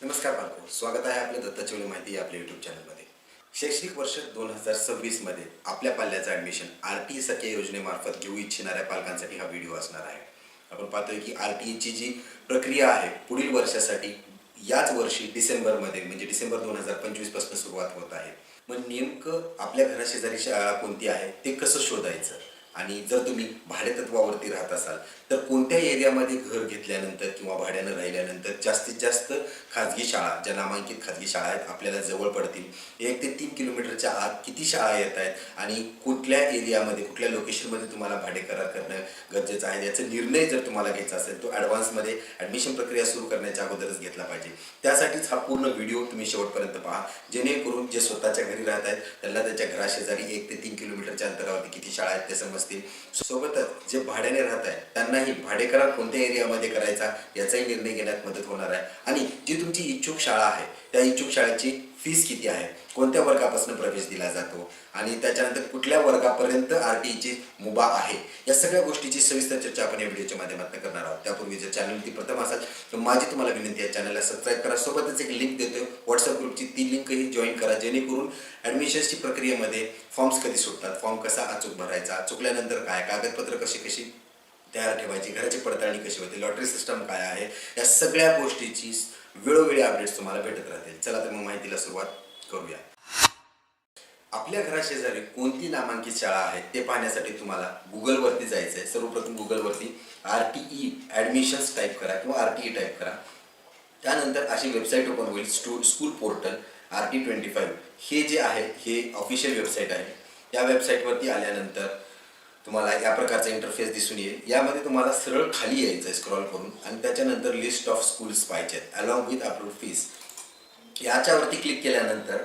नमस्कार बाळको, स्वागत आहे आपल्या दत्ता चौले माहिती या आपल्या यूट्यूब चॅनलमध्ये. शैक्षणिक वर्ष 2026 मध्ये आपल्या पाल्याचं ॲडमिशन RTE सख्या योजनेमार्फत घेऊ इच्छिणाऱ्या पालकांसाठी हा व्हिडिओ असणार आहे. आपण पाहतोय की RTEची जी प्रक्रिया आहे पुढील वर्षासाठी याच वर्षी डिसेंबरमध्ये म्हणजे डिसेंबर 2025 पासून सुरुवात होत आहे. मग नेमकं आपल्या घराशेजारी शाळा कोणती आहे ते कसं शोधायचं आणि जर तुम्ही भाडेतत्वावरती राहत असाल तर कोणत्या एरियामध्ये घर घेतल्यानंतर किंवा भाड्यानं राहिल्यानंतर जास्तीत जास्त खाजगी शाळा, ज्या नामांकित खाजगी शाळा आहेत आपल्याला जवळ पडतील, 1 ते 3 किलोमीटरच्या आत किती शाळा येत आहेत आणि कुठल्या एरियामध्ये कुठल्या लोकेशनमध्ये तुम्हाला भाडे करार करणं गरजेचं आहे याचा निर्णय जर तुम्हाला घ्यायचा असेल तो ॲडव्हान्समध्ये ॲडमिशन प्रक्रिया सुरू करण्याच्या अगोदरच घेतला पाहिजे. त्यासाठीच हा पूर्ण व्हिडिओ तुम्ही शेवटपर्यंत पहा, जेणेकरून जे स्वतःच्या घरी राहत आहेत त्यांना त्याच्या घराशेजारी 1 ते 3 किलोमीटरच्या अंतरावरती किती शाळा आहेत ते समजतील. सोबतच जे भाड्याने राहत आहेत त्यांनाही भाडेकरार कोणत्या एरियामध्ये करायचा याचाही निर्णय घेण्यात मदत होणार आहे. आणि जी तुमची इच्छुक शाळा आहे त्या इच्छुक शाळेची फीस किती आहे, कोणत्या वर्गापासून प्रवेश दिला जातो आणि त्याच्यानंतर कुठल्या वर्गापर्यंत RTEची मुभा आहे, या सगळ्या गोष्टीची सविस्तर चर्चा आपण या व्हिडिओच्या माध्यमातून करणार आहोत. त्यापूर्वी जर चॅनलवरती प्रथम असाल तर माझी तुम्हाला विनंती आहे, चॅनलला सबस्क्राईब करा. सोबतच एक लिंक देतोय व्हॉट्सअप ग्रुपची, ती लिंकही जॉईन करा, जेणेकरून ॲडमिशनची प्रक्रियेमध्ये फॉर्म्स कधी सुटतात, फॉर्म कसा अचूक भरायचा, चुकल्यानंतर काय कागदपत्र कशी तयार ठेवायची, घराची पडताळणी कशी होते, लॉटरी सिस्टम काय आहे, या सगळ्या गोष्टीची वेळोवेळी अपडेट्स तुम्हाला भेटत राहतील. चला तर मग माहितीला सुरुवात करूया. आपल्या घराशेजारी कोणती नामांकित शाळा आहे ते पाहण्यासाठी तुम्हाला गुगलवरती जायचं आहे. सर्वप्रथम गुगलवरती RTE ॲडमिशन्स टाईप करा किंवा RTE टाईप करा. त्यानंतर अशी वेबसाईट ओपन होईल, स्कूल पोर्टल RT25 हे जे आहे हे ऑफिशियल वेबसाईट आहे. या वेबसाईटवरती आल्यानंतर तुम्हाला या प्रकारचा इंटरफेस दिसून येईल. यामध्ये तुम्हाला सरळ खाली यायचं आहे स्क्रॉल करून आणि त्याच्यानंतर लिस्ट ऑफ स्कूल्स पाहिजेत अलॉंग विथ अप्रूव्ड फीस. याच्यावरती क्लिक केल्यानंतर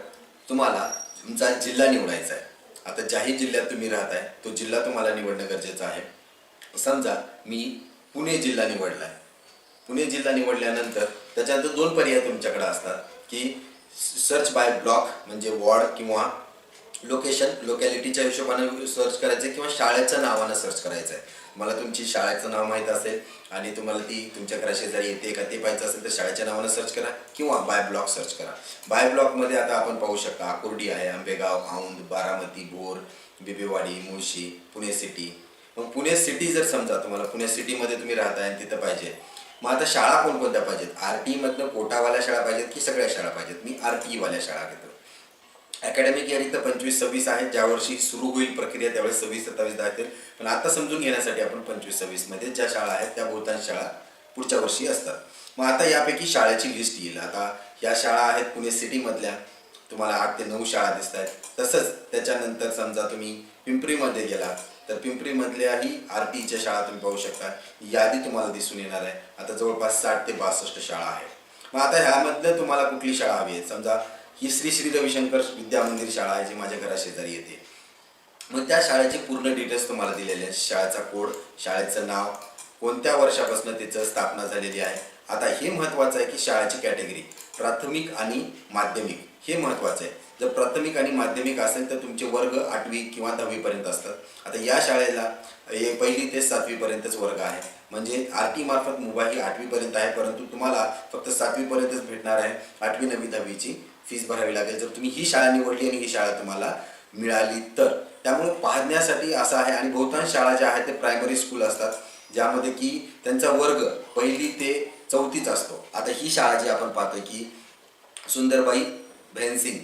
तुम्हाला तुमचा जिल्हा निवडायचा आहे. आता ज्याही जिल्ह्यात तुम्ही राहताय तो जिल्हा तुम्हाला निवडणं गरजेचं आहे. समजा मी पुणे जिल्हा निवडला आहे. पुणे जिल्हा निवडल्यानंतर त्याच्यानंतर 2 पर्याय तुमच्याकडे असतात की सर्च बाय ब्लॉक म्हणजे वॉर्ड किंवा लोकॅलिटीच्या हिशोबाने सर्च करायचं किंवा शाळेचं नावानं सर्च करायचं आहे. मला तुमची शाळेचं नाव माहीत असेल आणि तुम्हाला ती तुमच्या घराशेजारी येते का ते पाहायचं असेल तर शाळेच्या नावानं सर्च करा किंवा बाय ब्लॉक सर्च करा. बाय ब्लॉकमध्ये आता आपण पाहू शकता आकुर्डी आहे, आंबेगाव, औंध, बारामती, भोर, बिबेवाडी, मुळशी, पुणे सिटी. मग पुणे सिटी जर समजा तुम्हाला पुणे सिटीमध्ये तुम्ही राहताय आणि तिथं पाहिजे, मग आता शाळा कोणकोणत्या पाहिजेत, RTEमधनं कोटावाल्या शाळा पाहिजेत की सगळ्या शाळा पाहिजेत. मी RTEवाल्या शाळा घेतो. अकॅडमिक इयर इथं 25-26 आहे, ज्या वर्षी सुरू होईल प्रक्रिया त्यावेळेस 26-27 दाखवेल, पण आता समजून घेण्यासाठी आपण 25-26 मध्ये ज्या शाळा आहेत त्या बहुतांश शाळा पुढच्या वर्षी असतात. मग आता यापैकी शाळेची लिस्ट येईल. आता ह्या शाळा आहेत पुणे सिटीमधल्या, तुम्हाला 8 ते 9 शाळा दिसत आहेत. तसंच त्याच्यानंतर समजा तुम्ही पिंपरीमध्ये गेला तर पिंपरीमधल्याही RTEच्या शाळा तुम्ही पाहू शकता. यादी तुम्हाला दिसून येणार आहे. आता जवळपास 60 ते 62 शाळा आहेत. मग आता ह्यामधलं तुम्हाला कुठली शाळा हवी आहे, समजा ही श्री रविशंकर विद्या मंदिर शाळा आहे जी माझ्या घराशेजारी येते. मग त्या शाळेचे पूर्ण डिटेल्स तुम्हाला दिलेले आहेत, शाळेचा कोड, शाळेचं नाव, कोणत्या वर्षापासून तिचं स्थापना झालेली आहे. आता हे महत्त्वाचं आहे की शाळेची कॅटेगरी प्राथमिक आणि माध्यमिक हे महत्त्वाचं आहे. जर प्राथमिक आणि माध्यमिक असेल तर तुमचे वर्ग 8वी किंवा 10वी पर्यंत असतात. आता या शाळेला 1ली ते 7वी पर्यंतच वर्ग आहे, म्हणजे RTE मार्फत मुभा ही 8वी पर्यंत आहे, परंतु तुम्हाला फक्त 7वी पर्यंतच भेटणार आहे. 8वी 9वी 10वीची फीस भरावी लागेल जर तुम्ही ही शाळा निवडली आणि ही शाळा तुम्हाला मिळाली तर. त्यामुळे पाहण्यासाठी असं आहे. आणि बहुतांश शाळा ज्या आहेत ते प्रायमरी स्कूल असतात ज्यामध्ये की त्यांचा वर्ग 1ली ते 4थीच असतो. आता ही शाळा जी आपण पाहतोय की सुंदरबाई भैनसिंग,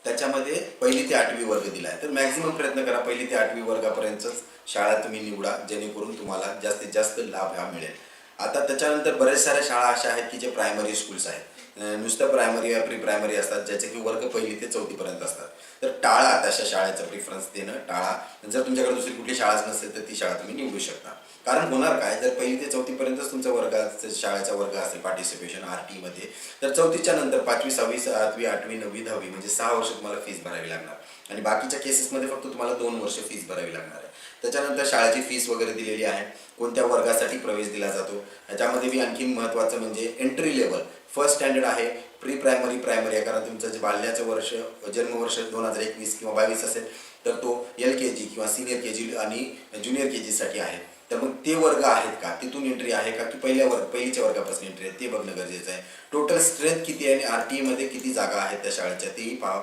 त्याच्यामध्ये 1ली ते 8वी वर्ग दिला आहे. तर मॅक्झिमम प्रयत्न करा 1ली ते 8वी वर्गापर्यंतच शाळा तुम्ही निवडा, जेणेकरून तुम्हाला जास्तीत जास्त लाभ हा मिळेल. आता त्याच्यानंतर बऱ्याच साऱ्या शाळा अशा आहेत की जे प्रायमरी स्कूल्स आहेत, नुसतं प्रायमरी प्री प्रायमरी असतात ज्याचे की वर्ग 1ली ते 4थी पर्यंत असतात. तर टाळा तशा शाळेचं प्रिफरन्स देणं टाळा. जर तुमच्याकडे दुसरी कुठली शाळाच नसेल तर ती शाळा तुम्ही निवडू शकता. कारण होणार काय, जर 1ली ते 4थी पर्यंतच तुमचा शाळेचा वर्ग असेल पार्टिसिपेशन RTEमध्ये, तर 4थीच्या नंतर 5वी 6वी 7वी 8वी 9वी 10वी म्हणजे 6 वर्ष तुम्हाला फीस भरावी लागणार आणि बाकीच्या केसेसमध्ये फक्त तुम्हाला 2 वर्ष फीस भरावी लागणार आहे. त्याच्यानंतर शाळेची फीस वगैरे दिलेली आहे, कोणत्या वर्गासाठी प्रवेश दिला जातो. ह्याच्यामध्ये बी आणखी महत्त्वाचं म्हणजे एंट्री लेवल फर्स्ट स्टँडर्ड आहे, प्री प्रायमरी आहे, कारण तुमचं जे बाल्याचं वर्ष जन्मवर्ष 2021 किंवा 22 असेल तर तो LKG किंवा सिनियर KG आणि ज्युनियर KGसाठी आहे. तर मग ते वर्ग आहेत का, तिथून एंट्री आहे का, की पहिलीच्या वर्गापासून एंट्री आहे ते बघणं गरजेचं आहे. टोटल स्ट्रेंथ किती आहे आणि RTE मध्ये किती जागा आहेत त्या शाळेच्या तेही पाहा.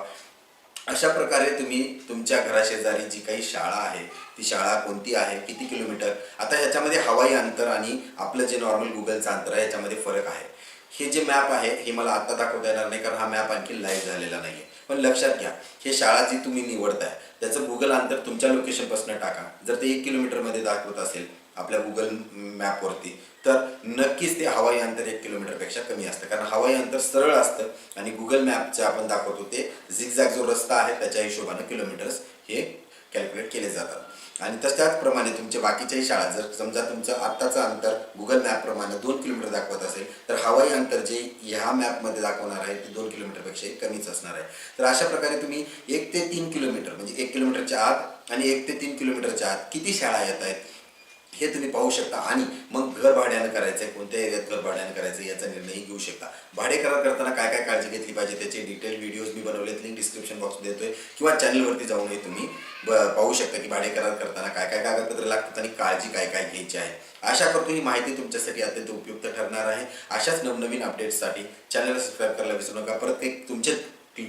अशा प्रकारे तुम्ही तुमच्या घराशेजारी जी काही शाळा आहे ती शाळा कोणती आहे, किती किलोमीटर. आता ह्याच्यामध्ये हवाई अंतर आणि आपलं जे नॉर्मल गुगलचं अंतर आहे याच्यामध्ये फरक आहे. हे जे मॅप आहे हे मला आता दाखवता येणार नाही कारण हा मॅप आणखी लाईव्ह झालेला नाही आहे. पण लक्षात घ्या, हे शाळा जी तुम्ही निवडताय त्याचं गुगल अंतर तुमच्या लोकेशनपासून टाका. जर ते 1 किलोमीटरमध्ये दाखवत असेल आपल्या गुगल मॅपवरती तर नक्कीच ते हवाई अंतर 1 किलोमीटरपेक्षा कमी असतं. कारण हवाई अंतर सरळ असतं आणि गुगल मॅपचं आपण दाखवतो ते झिगझॅग जो रस्ता आहे त्याच्या हिशोबाने किलोमीटर्स हे कॅल्क्युलेट केले जातात. आणि त्याचप्रमाणे तुमच्या बाकीच्याही शाळा जर समजा तुमचं आत्ताचं अंतर गुगल मॅपप्रमाणे 2 किलोमीटर दाखवत असेल तर हवाई अंतर जे ह्या मॅपमध्ये दाखवणार आहे ते 2 किलोमीटरपेक्षाही कमीच असणार आहे. तर अशा प्रकारे तुम्ही 1 ते 3 किलोमीटर म्हणजे 1 किलोमीटरच्या आत आणि 1 ते 3 किलोमीटरच्या आत किती शाळा येत आहेत हे तुम्ही पाहू शकता. आणि मग घर भाड्यानं करायचं आहे, कोणत्या एरियात घर भाड्यानं करायचं याचा निर्णय घेऊ शकता. भाडे करार करताना काय काय काळजी घेतली पाहिजे त्याचे डिटेल व्हिडिओज मी बनवलेत, लिंक डिस्क्रिप्शन बॉक्स देतोय किंवा चॅनलवरती जाऊनही तुम्ही पाहू शकता की भाडे करार करताना काय काय कागदपत्र लागतात आणि काळजी काय काय घ्यायची आहे. आशा करतो ही माहिती तुमच्यासाठी अत्यंत उपयुक्त ठरणार आहे. अशाच नवनवीन अपडेट्ससाठी चॅनलला सबस्क्राईब करायला विसरू नका. परत काही तुमचे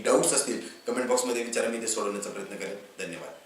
डाऊट्स असतील कमेंट बॉक्समध्ये विचारा, मी ते सोडवण्याचा प्रयत्न करेन. धन्यवाद.